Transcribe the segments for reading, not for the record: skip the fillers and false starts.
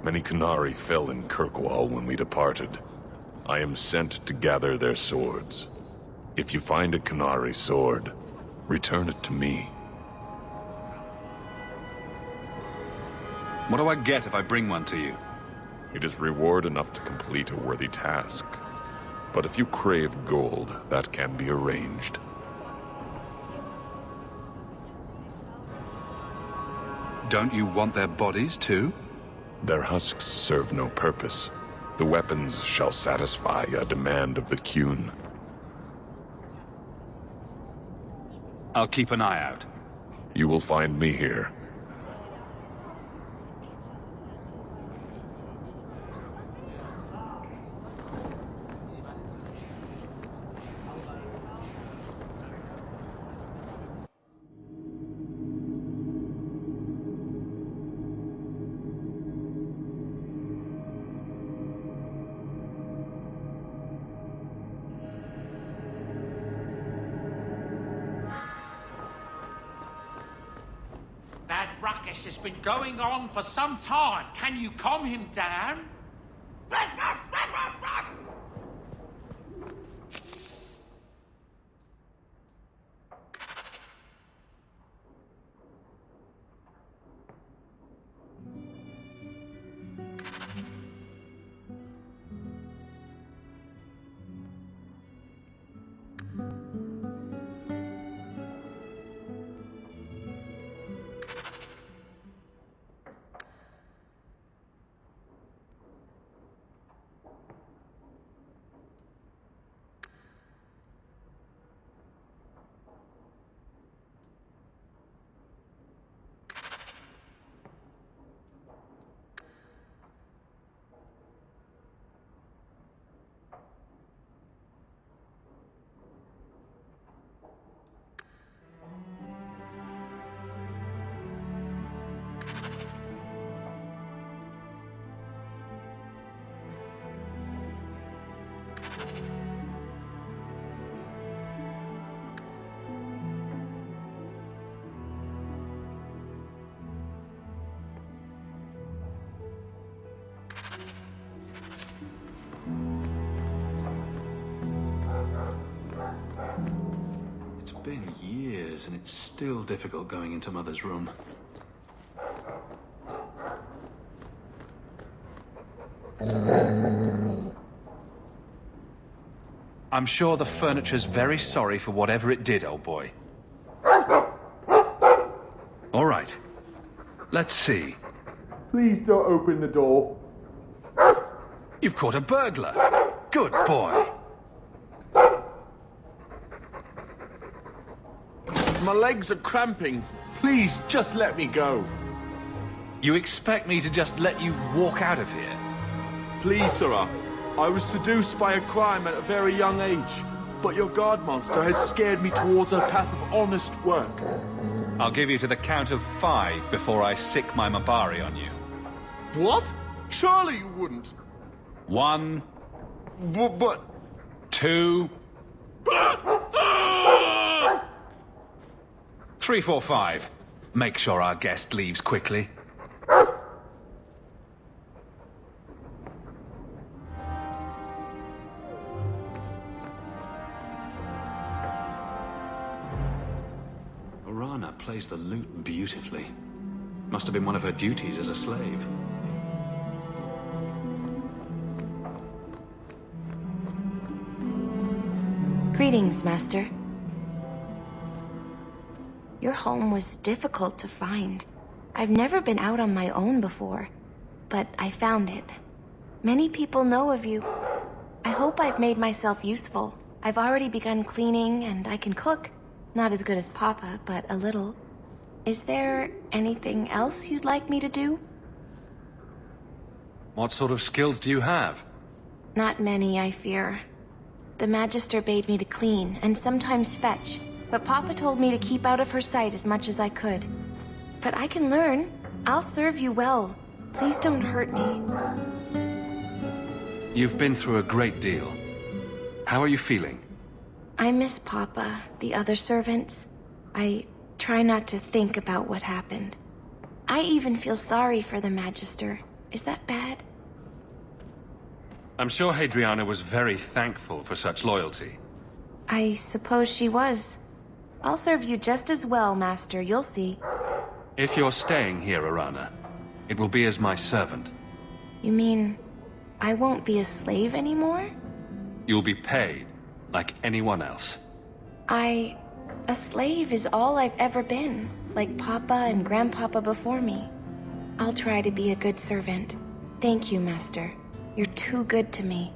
Many Qunari fell in Kirkwall when we departed. I am sent to gather their swords. If you find a Qunari sword, return it to me. What do I get if I bring one to you? It is reward enough to complete a worthy task. But if you crave gold, that can be arranged. Don't you want their bodies too? Their husks serve no purpose. The weapons shall satisfy a demand of the Qun. I'll keep an eye out. You will find me here. That ruckus has been going on for some time. Can you calm him down? It's been years, and it's still difficult going into Mother's room. I'm sure the furniture's very sorry for whatever it did, old boy. All right. Let's see. Please don't open the door. You've caught a burglar. Good boy. My legs are cramping. Please, just let me go. You expect me to just let you walk out of here? Please, sirrah. I was seduced by a crime at a very young age, but your guard monster has scared me towards a path of honest work. I'll give you to the count of 5 before I sick my Mabari on you. What? Surely you wouldn't. 1, But... 2, 3, 4, 5. Make sure our guest leaves quickly. Orana plays the lute beautifully. Must have been one of her duties as a slave. Greetings, Master. Your home was difficult to find. I've never been out on my own before, but I found it. Many people know of you. I hope I've made myself useful. I've already begun cleaning, and I can cook. Not as good as Papa, but a little. Is there anything else you'd like me to do? What sort of skills do you have? Not many, I fear. The Magister bade me to clean, and sometimes fetch, but Papa told me to keep out of her sight as much as I could. But I can learn. I'll serve you well. Please don't hurt me. You've been through a great deal. How are you feeling? I miss Papa, the other servants. I try not to think about what happened. I even feel sorry for the Magister. Is that bad? I'm sure Hadriana was very thankful for such loyalty. I suppose she was. I'll serve you just as well, Master, you'll see. If you're staying here, Arana, it will be as my servant. You mean, I won't be a slave anymore? You'll be paid, like anyone else. A slave is all I've ever been, like Papa and Grandpapa before me. I'll try to be a good servant. Thank you, Master. You're too good to me.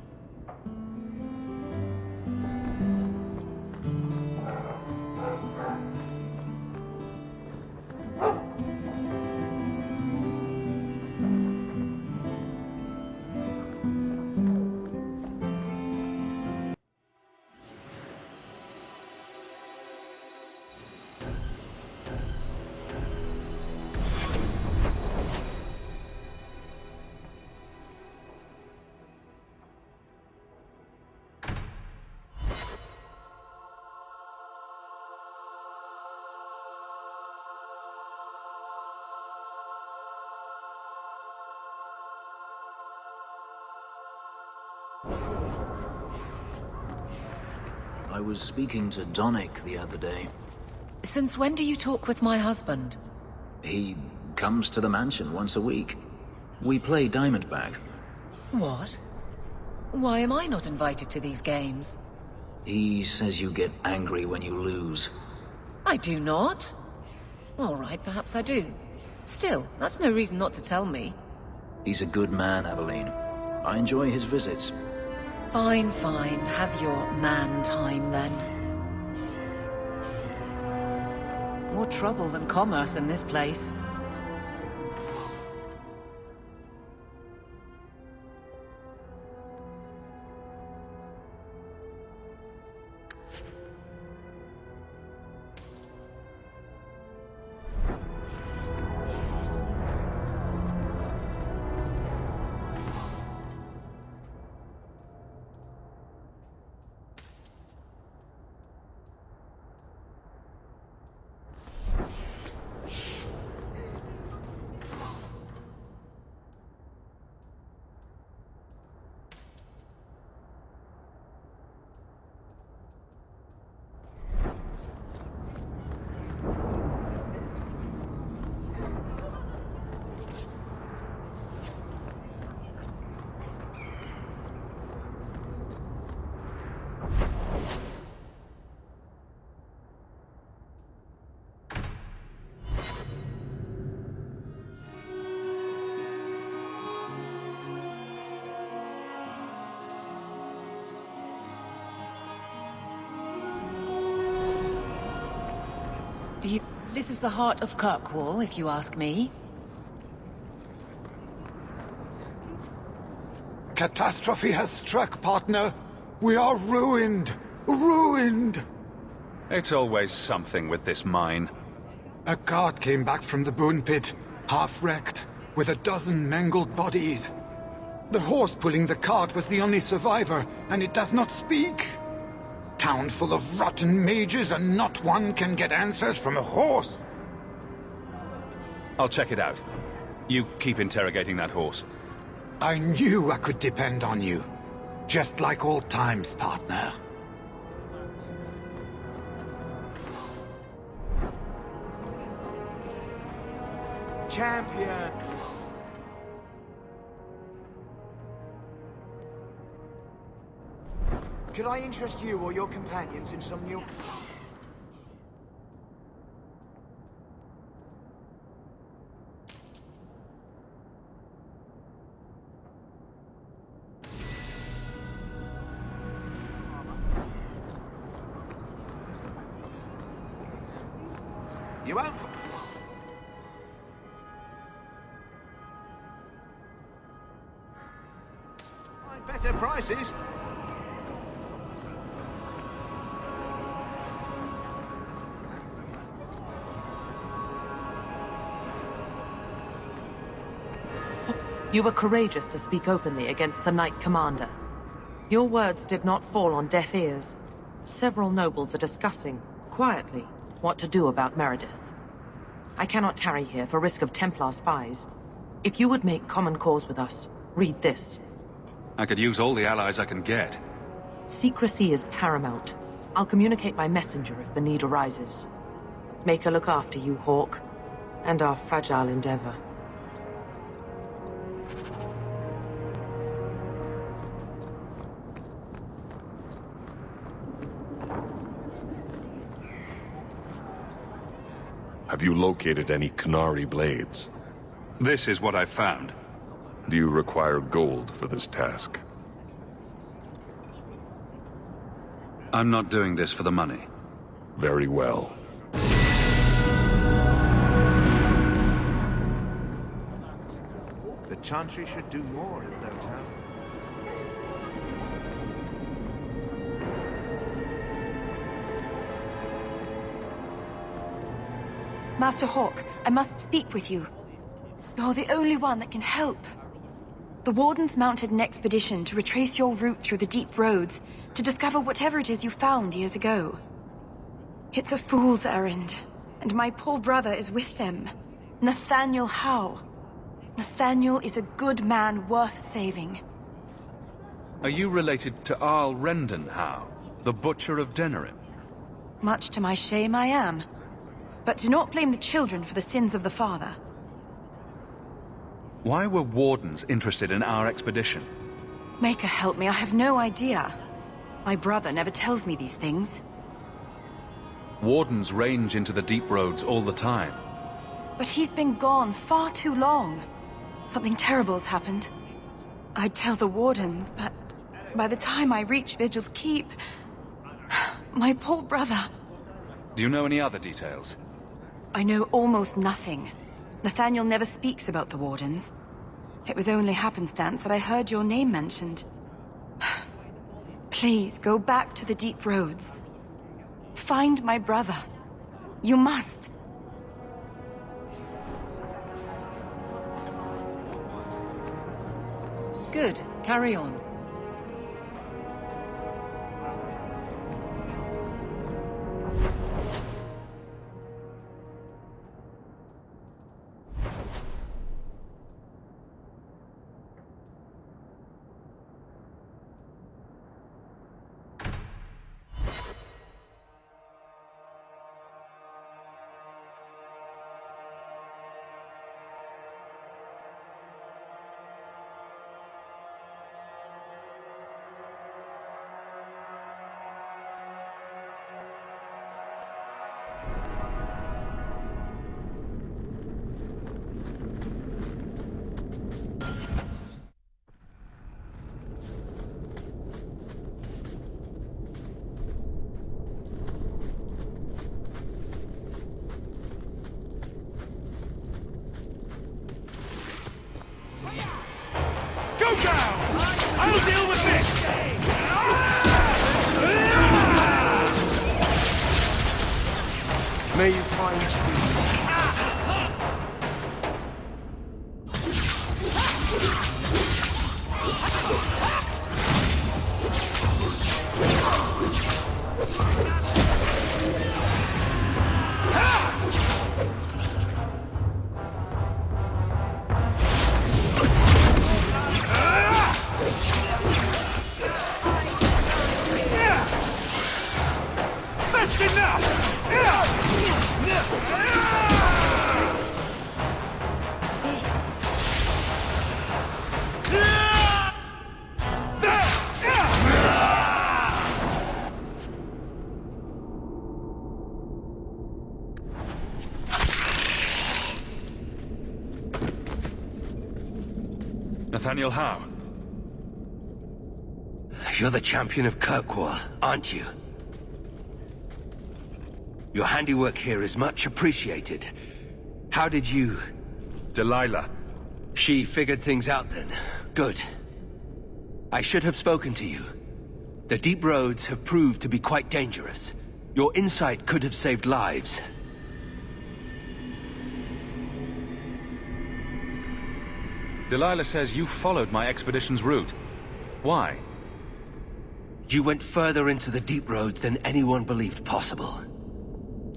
I was speaking to Donick the other day. Since when do you talk with my husband? He comes to the mansion once a week. We play Diamondback. What? Why am I not invited to these games? He says you get angry when you lose. I do not. All right, perhaps I do. Still, that's no reason not to tell me. He's a good man, Aveline. I enjoy his visits. Fine, fine. Have your man time, then. More trouble than commerce in this place. This is the heart of Kirkwall, if you ask me. Catastrophe has struck, partner. We are ruined. Ruined! It's always something with this mine. A cart came back from the bone pit, half-wrecked, with a dozen mangled bodies. The horse pulling the cart was the only survivor, and it does not speak. Town full of rotten mages, and not one can get answers from a horse. I'll check it out. You keep interrogating that horse. I knew I could depend on you. Just like old times, partner. Champion! Could I interest you or your companions in some new... You won't... Find better prices. You were courageous to speak openly against the Knight Commander. Your words did not fall on deaf ears. Several nobles are discussing, quietly, what to do about Meredith. I cannot tarry here for risk of Templar spies. If you would make common cause with us, read this. I could use all the allies I can get. Secrecy is paramount. I'll communicate by messenger if the need arises. Make her look after you, Hawk, and our fragile endeavor. Have you located any Canary blades? This is what I've found. Do you require gold for this task? I'm not doing this for the money. Very well. The Chantry should do more in no time. Master Hawk, I must speak with you. You're the only one that can help. The Wardens mounted an expedition to retrace your route through the deep roads to discover whatever it is you found years ago. It's a fool's errand, and my poor brother is with them. Nathaniel Howe. Nathaniel is a good man worth saving. Are you related to Arl Rendon Howe, the Butcher of Denerim? Much to my shame, I am. But do not blame the children for the sins of the father. Why were Wardens interested in our expedition? Maker help me, I have no idea. My brother never tells me these things. Wardens range into the deep roads all the time. But he's been gone far too long. Something terrible has happened. I'd tell the Wardens, but by the time I reach Vigil's Keep... my poor brother... Do you know any other details? I know almost nothing. Nathaniel never speaks about the Wardens. It was only happenstance that I heard your name mentioned. Please, go back to the deep roads. Find my brother. You must. Good. Carry on. Go down! I'll deal with this! May you find peace. Nathaniel Howe. You're the champion of Kirkwall, aren't you? Your handiwork here is much appreciated. How did you... Delilah. She figured things out then. Good. I should have spoken to you. The deep roads have proved to be quite dangerous. Your insight could have saved lives. Delilah says you followed my expedition's route. Why? You went further into the deep roads than anyone believed possible.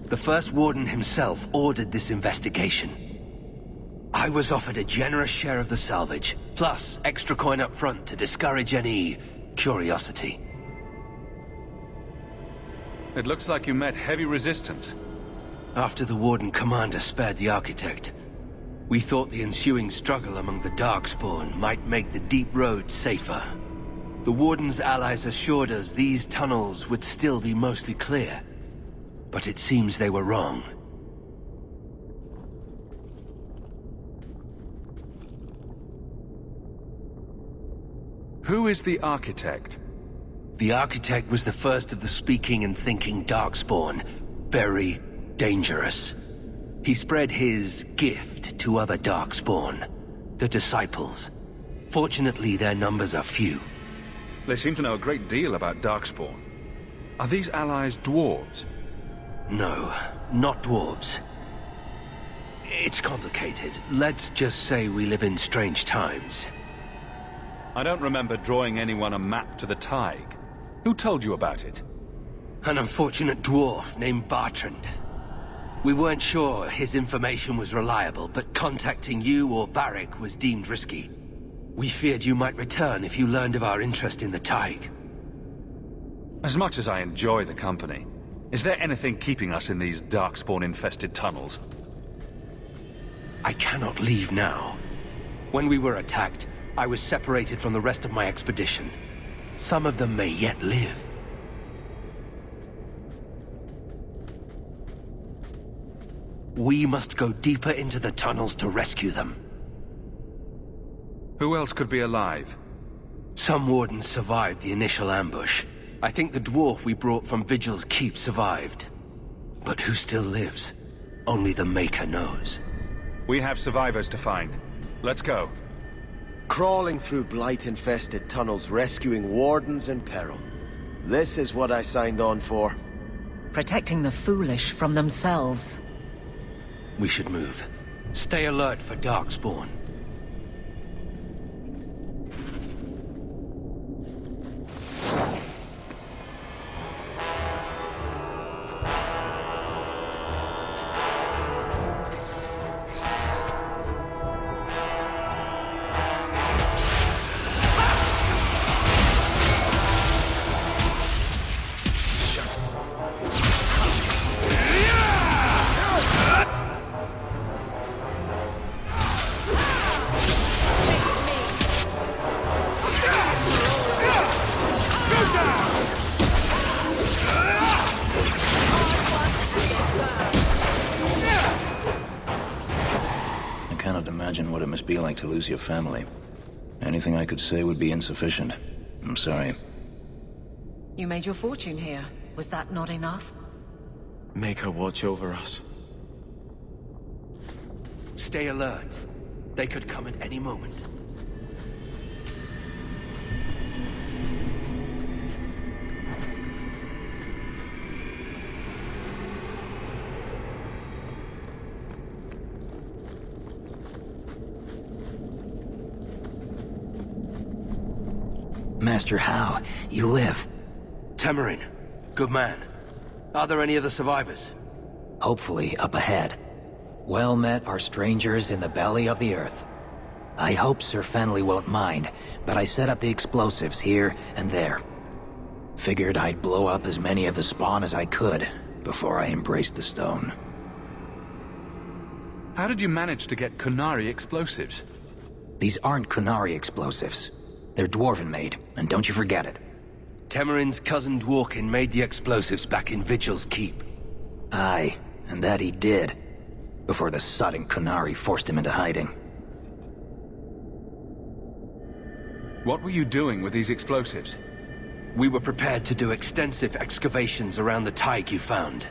The first Warden himself ordered this investigation. I was offered a generous share of the salvage, plus extra coin up front to discourage any curiosity. It looks like you met heavy resistance. After the Warden Commander spared the Architect, we thought the ensuing struggle among the Darkspawn might make the deep road safer. The Warden's allies assured us these tunnels would still be mostly clear, but it seems they were wrong. Who is the Architect? The Architect was the first of the speaking and thinking Darkspawn. Very dangerous. He spread his gift to other Darkspawn, the Disciples. Fortunately, their numbers are few. They seem to know a great deal about Darkspawn. Are these allies dwarves? No, not dwarves. It's complicated. Let's just say we live in strange times. I don't remember drawing anyone a map to the Tig. Who told you about it? An unfortunate dwarf named Bertrand. We weren't sure his information was reliable, but contacting you or Varric was deemed risky. We feared you might return if you learned of our interest in the Tig. As much as I enjoy the company, is there anything keeping us in these Darkspawn-infested tunnels? I cannot leave now. When we were attacked, I was separated from the rest of my expedition. Some of them may yet live. We must go deeper into the tunnels to rescue them. Who else could be alive? Some Wardens survived the initial ambush. I think the dwarf we brought from Vigil's Keep survived. But who still lives? Only the Maker knows. We have survivors to find. Let's go. Crawling through blight-infested tunnels, rescuing Wardens in peril. This is what I signed on for. Protecting the foolish from themselves. We should move. Stay alert for Darkspawn. What it must be like to lose your family. Anything I could say would be insufficient. I'm sorry. You made your fortune here. Was that not enough? Make her watch over us. Stay alert. They could come at any moment. Master How, you live. Temerin, good man. Are there any other survivors? Hopefully up ahead. Well met are strangers in the belly of the earth. I hope Sir Fenley won't mind, but I set up the explosives here and there. Figured I'd blow up as many of the spawn as I could before I embraced the stone. How did you manage to get Kunari explosives? These aren't Kunari explosives. They're Dwarven made, and don't you forget it. Temerin's cousin Dworkin made the explosives back in Vigil's Keep. Aye, and that he did. Before the sodding Kunari forced him into hiding. What were you doing with these explosives? We were prepared to do extensive excavations around the Tig you found.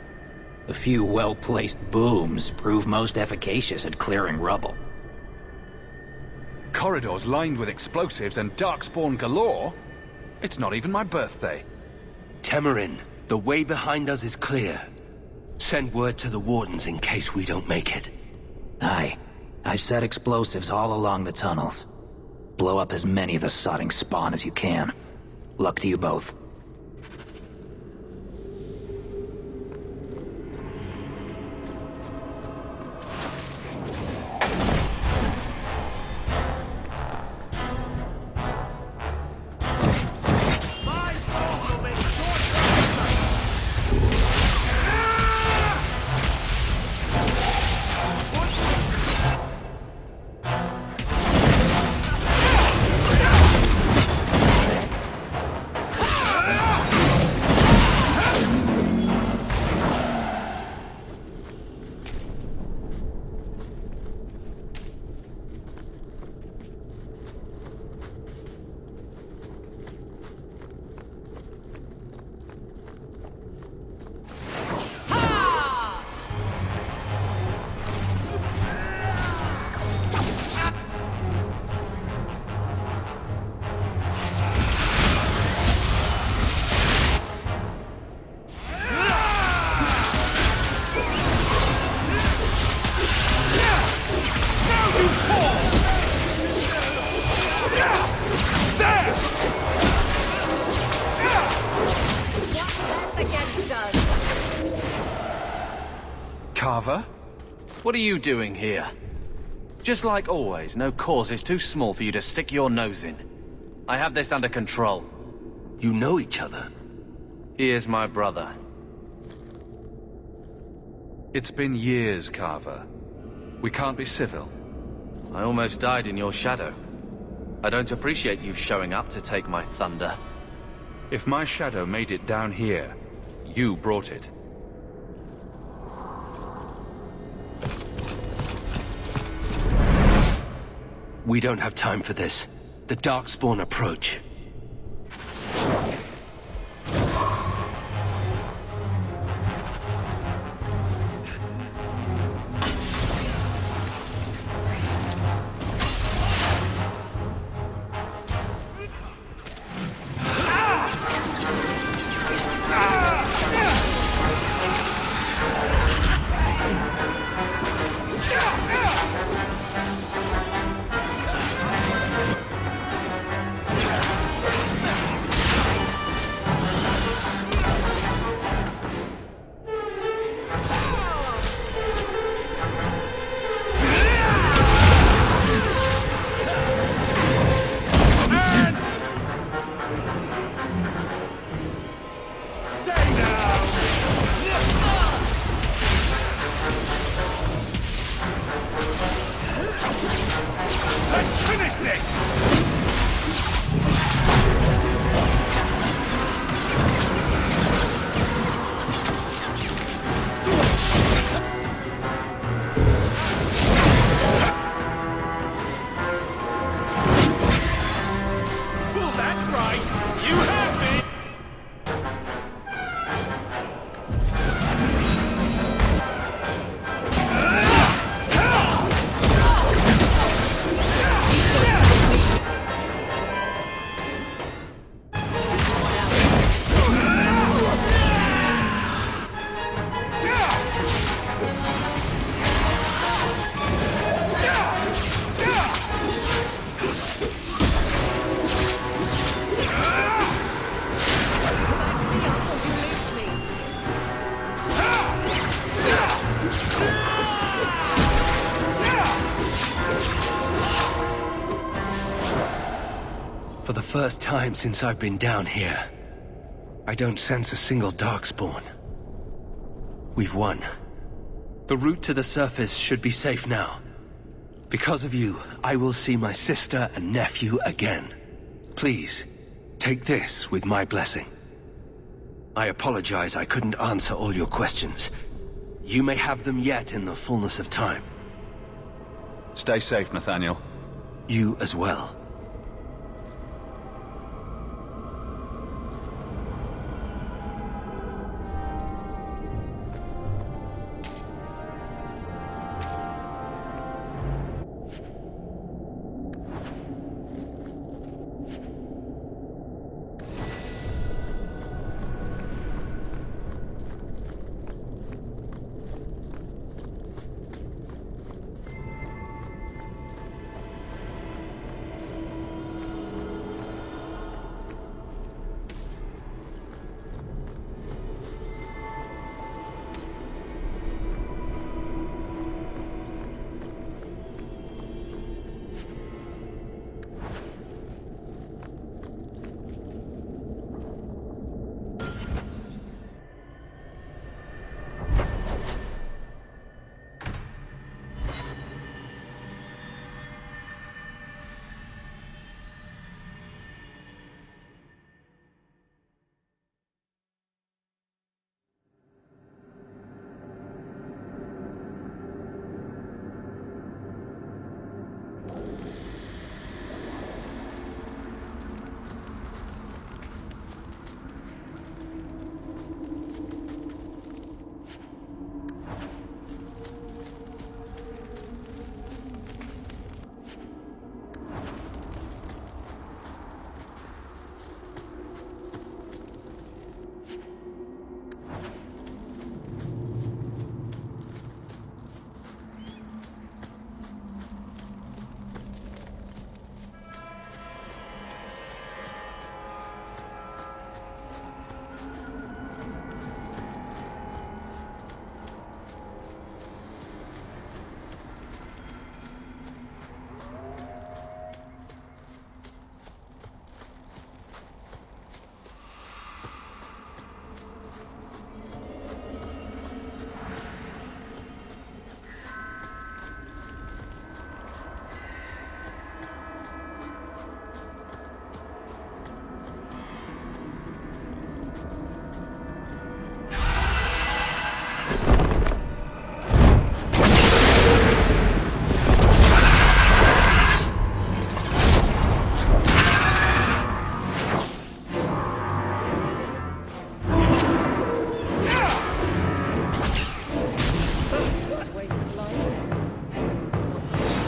A few well-placed booms prove most efficacious at clearing rubble. Corridors lined with explosives and Darkspawn galore? It's not even my birthday. Temerin, the way behind us is clear. Send word to the Wardens in case we don't make it. Aye. I've set explosives all along the tunnels. Blow up as many of the sodding spawn as you can. Luck to you both. Carver? What are you doing here? Just like always, no cause is too small for you to stick your nose in. I have this under control. You know each other? He is my brother. It's been years, Carver. We can't be civil. I almost died in your shadow. I don't appreciate you showing up to take my thunder. If my shadow made it down here, you brought it. We don't have time for this. The Darkspawn approach. For the first time since I've been down here, I don't sense a single Darkspawn. We've won. The route to the surface should be safe now. Because of you, I will see my sister and nephew again. Please, take this with my blessing. I apologize I couldn't answer all your questions. You may have them yet in the fullness of time. Stay safe, Nathaniel. You as well.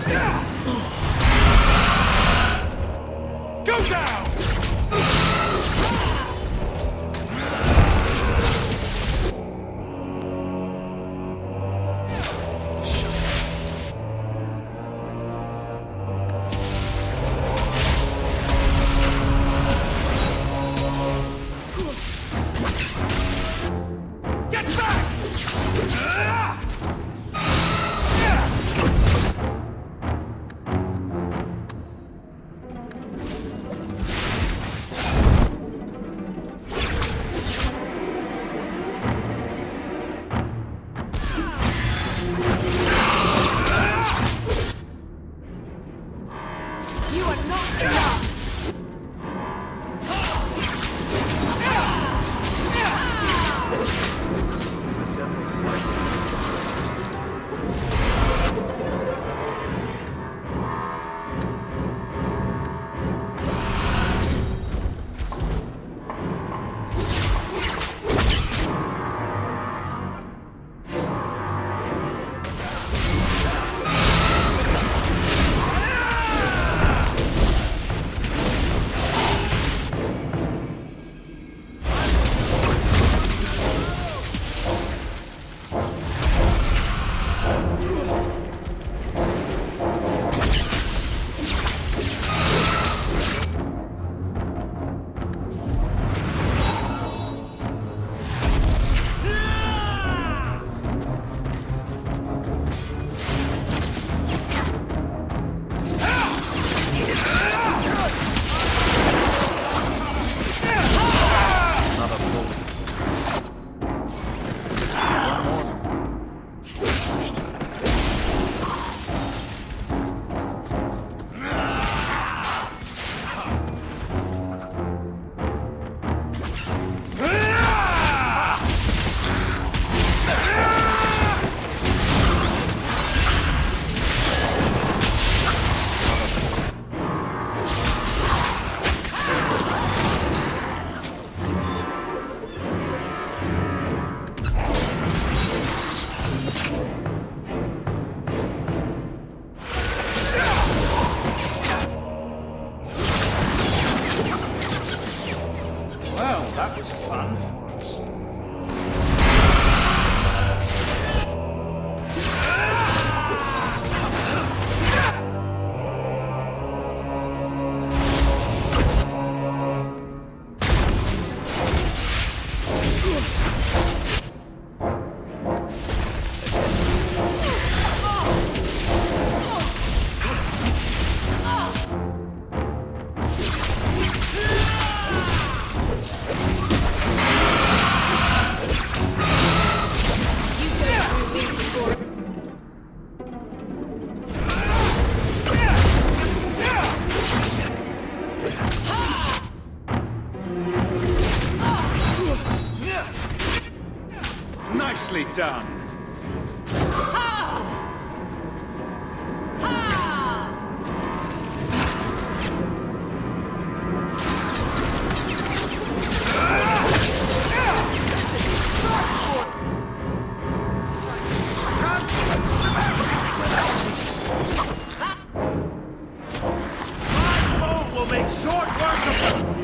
Go down! Nicely done. Will make short work of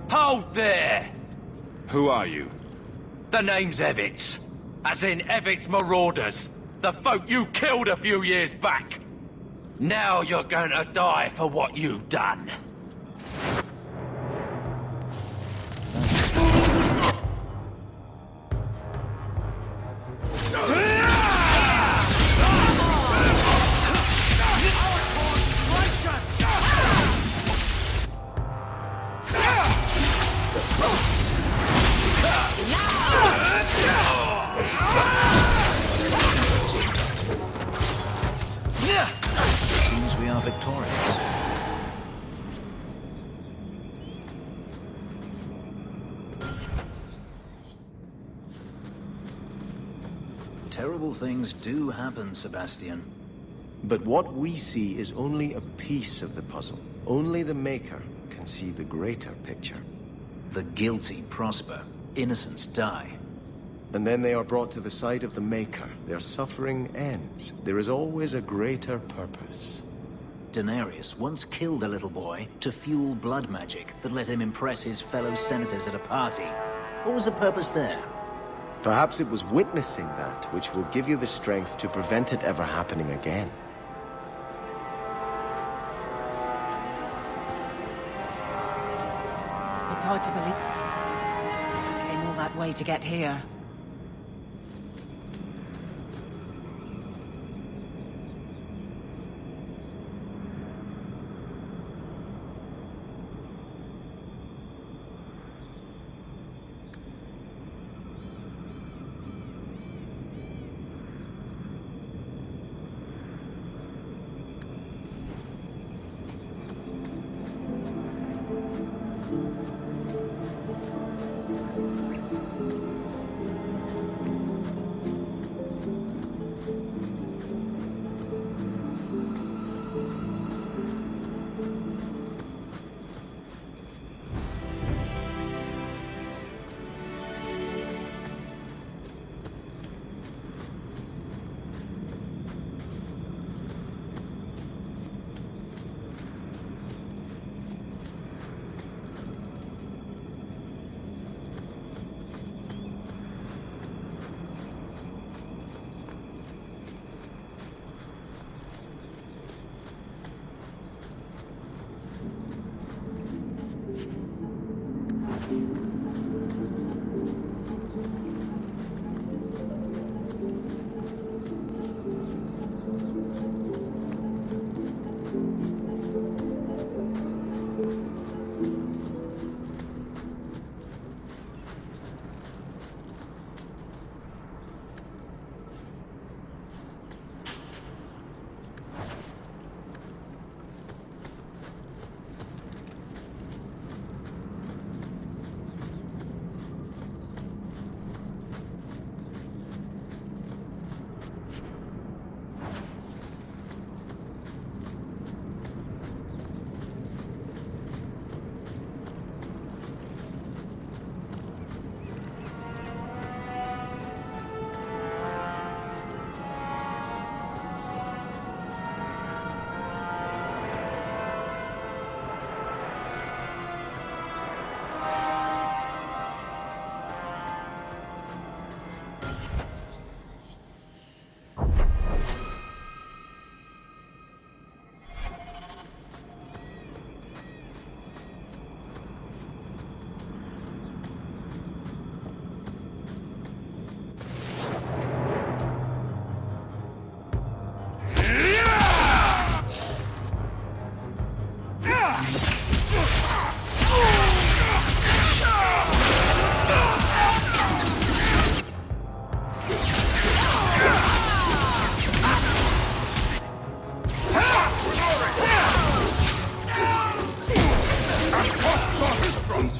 Hold there! Who are you? The name's Evitz. As in Evitz Marauders. The folk you killed a few years back. Now you're gonna die for what you've done. Seems we are victorious. Terrible things do happen, Sebastian. But what we see is only a piece of the puzzle. Only the Maker can see the greater picture. The guilty prosper. Innocents die. And then they are brought to the side of the Maker. Their suffering ends. There is always a greater purpose. Daenerys once killed a little boy to fuel blood magic that let him impress his fellow senators at a party. What was the purpose there? Perhaps it was witnessing that which will give you the strength to prevent it ever happening again. It's hard to believe. I came all that way to get here.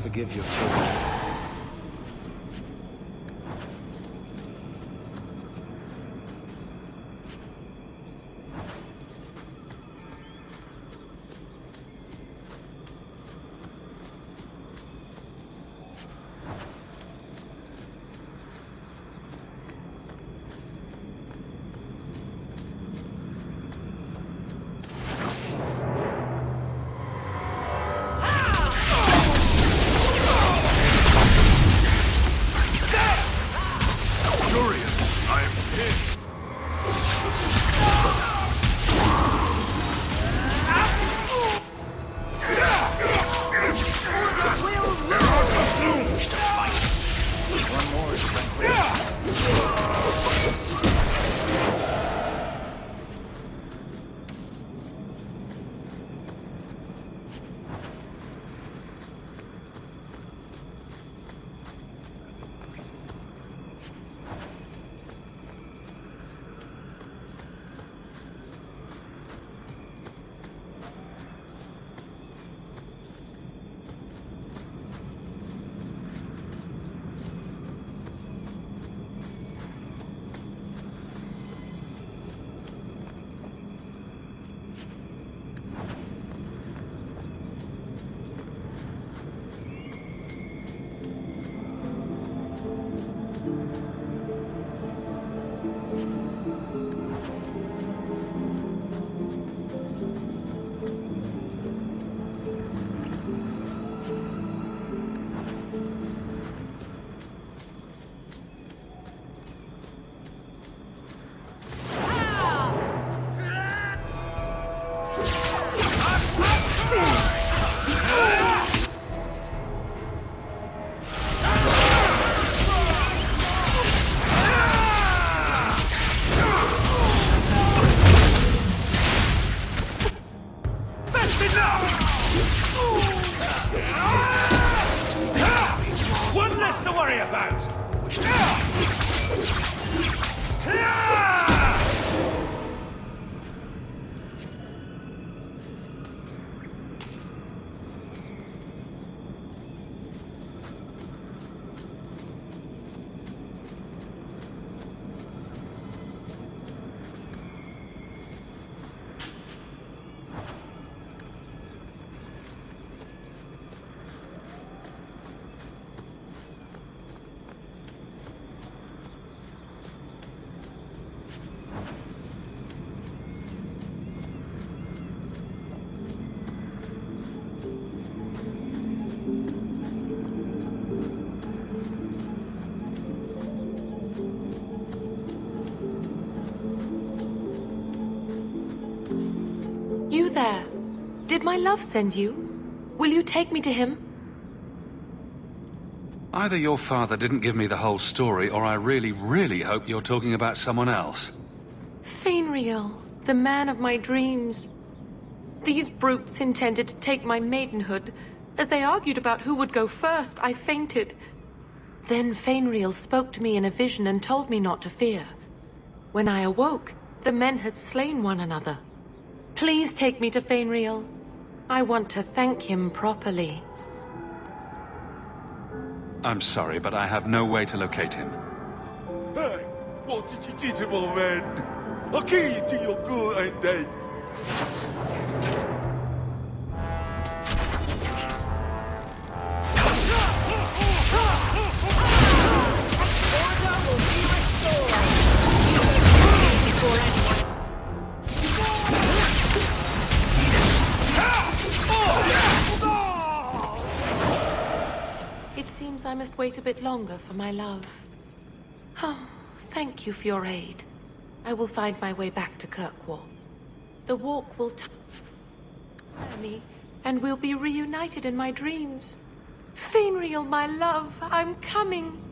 Forgive your children. Did my love send you? Will you take me to him? Either your father didn't give me the whole story, or I really, really hope you're talking about someone else. Fenris, the man of my dreams. These brutes intended to take my maidenhood. As they argued about who would go first, I fainted. Then Fenris spoke to me in a vision and told me not to fear. When I awoke, the men had slain one another. Please take me to Fenris. I want to thank him properly. I'm sorry, but I have no way to locate him. Hey, what did you do to my man? I'll kill you till you're good and dead. It seems I must wait a bit longer for my love. Oh, thank you for your aid. I will find my way back to Kirkwall. The walk will tire me, and we'll be reunited in my dreams. Fenris, my love, I'm coming.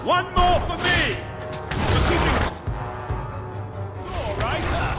One more for me! All right.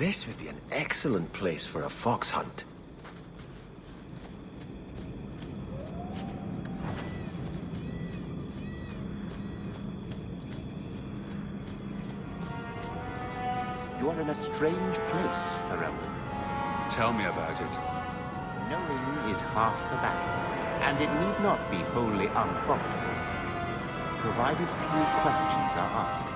This would be an excellent place for a fox hunt. You are in a strange place, Varric. Tell me about it. Knowing is half the battle, and it need not be wholly unprofitable, provided few questions are asked.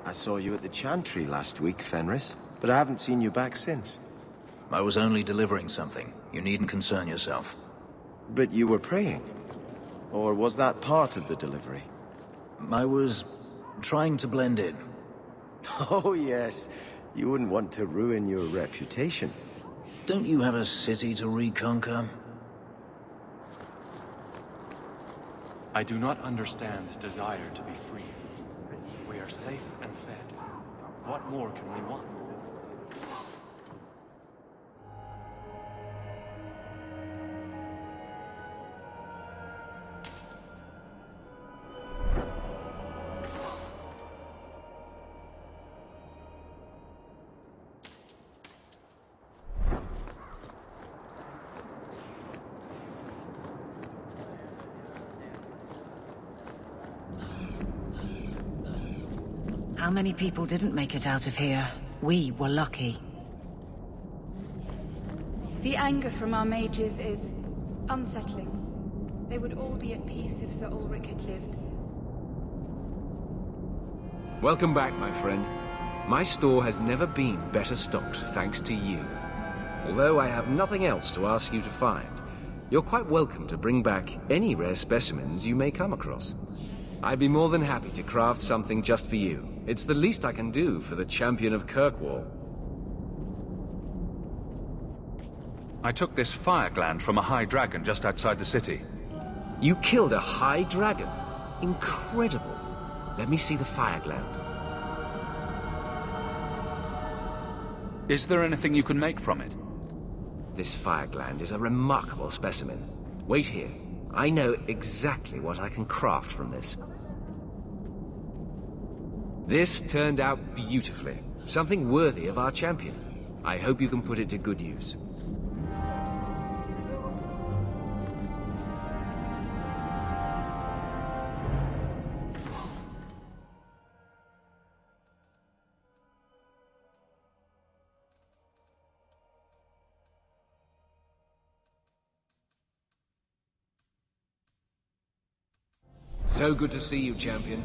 I saw you at the Chantry last week, Fenris, but I haven't seen you back since. I was only delivering something. You needn't concern yourself. But you were praying? Or was that part of the delivery? I was trying to blend in. Oh yes, you wouldn't want to ruin your reputation. Don't you have a city to reconquer? I do not understand this desire to be free. We are safe and fed. What more can we want? How many people didn't make it out of here? We were lucky. The anger from our mages is unsettling. They would all be at peace if Sir Ulrich had lived. Welcome back, my friend. My store has never been better stocked, thanks to you. Although I have nothing else to ask you to find, you're quite welcome to bring back any rare specimens you may come across. I'd be more than happy to craft something just for you. It's the least I can do for the champion of Kirkwall. I took this fire gland from a high dragon just outside the city. You killed a high dragon? Incredible. Let me see the fire gland. Is there anything you can make from it? This fire gland is a remarkable specimen. Wait here. I know exactly what I can craft from this. This turned out beautifully. Something worthy of our champion. I hope you can put it to good use. So good to see you, champion.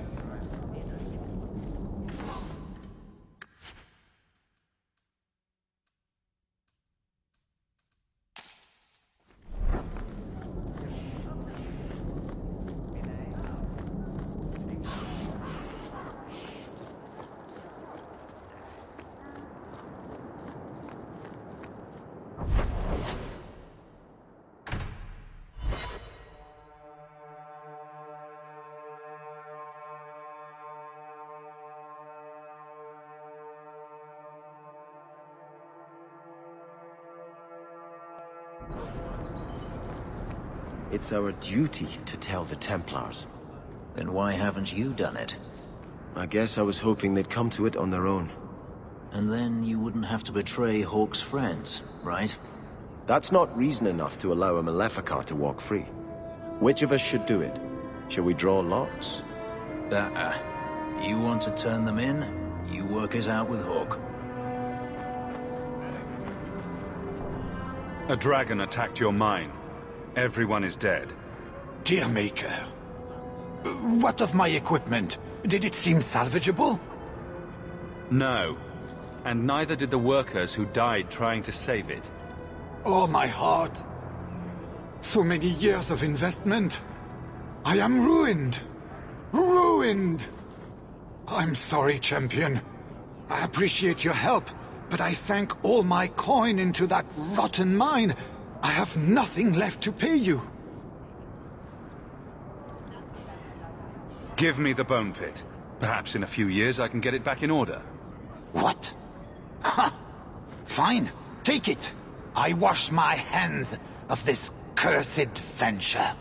It's our duty to tell the Templars. Then why haven't you done it? I guess I was hoping they'd come to it on their own. And then you wouldn't have to betray Hawk's friends, right? That's not reason enough to allow a Maleficar to walk free. Which of us should do it? Shall we draw lots? You want to turn them in? You work it out with Hawk. A dragon attacked your mine. Everyone is dead. Dear Maker. What of my equipment? Did it seem salvageable? No. And neither did the workers who died trying to save it. Oh, my heart. So many years of investment. I am ruined. Ruined! I'm sorry, champion. I appreciate your help, but I sank all my coin into that rotten mine. I have nothing left to pay you. Give me the bone pit. Perhaps in a few years I can get it back in order. What? Ha! Fine, take it. I wash my hands of this cursed venture.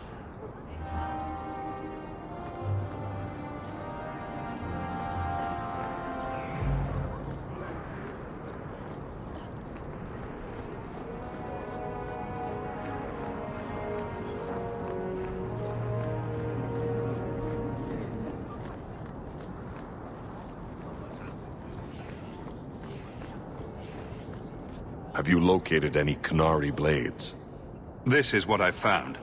Have you located any Qunari blades? This is what I've found.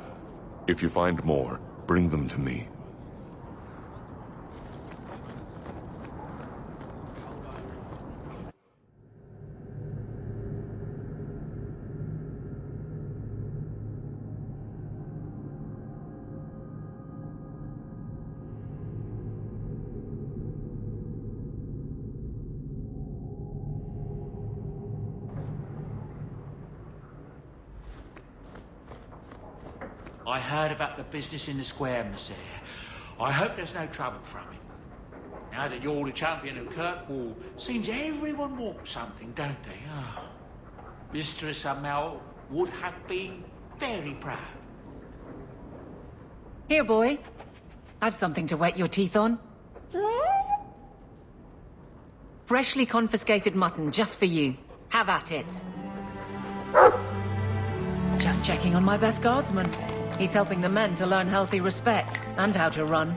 If you find more, bring them to me. I heard about the business in the square, Monsieur. I hope there's no trouble from it. Now that you're the champion of Kirkwall, seems everyone wants something, don't they? Oh. Mistress Amel would have been very proud. Here, boy. I've something to wet your teeth on. Freshly confiscated mutton, just for you. Have at it. Just checking on my best guardsman. He's helping the men to learn healthy respect, and how to run.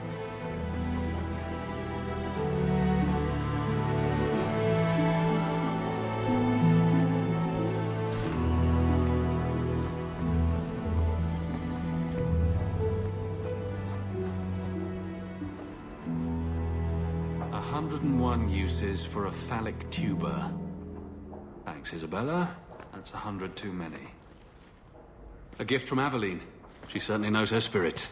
Uses for a phallic tuber. Thanks, Isabella. That's 100 too many. A gift from Aveline. She certainly knows her spirit.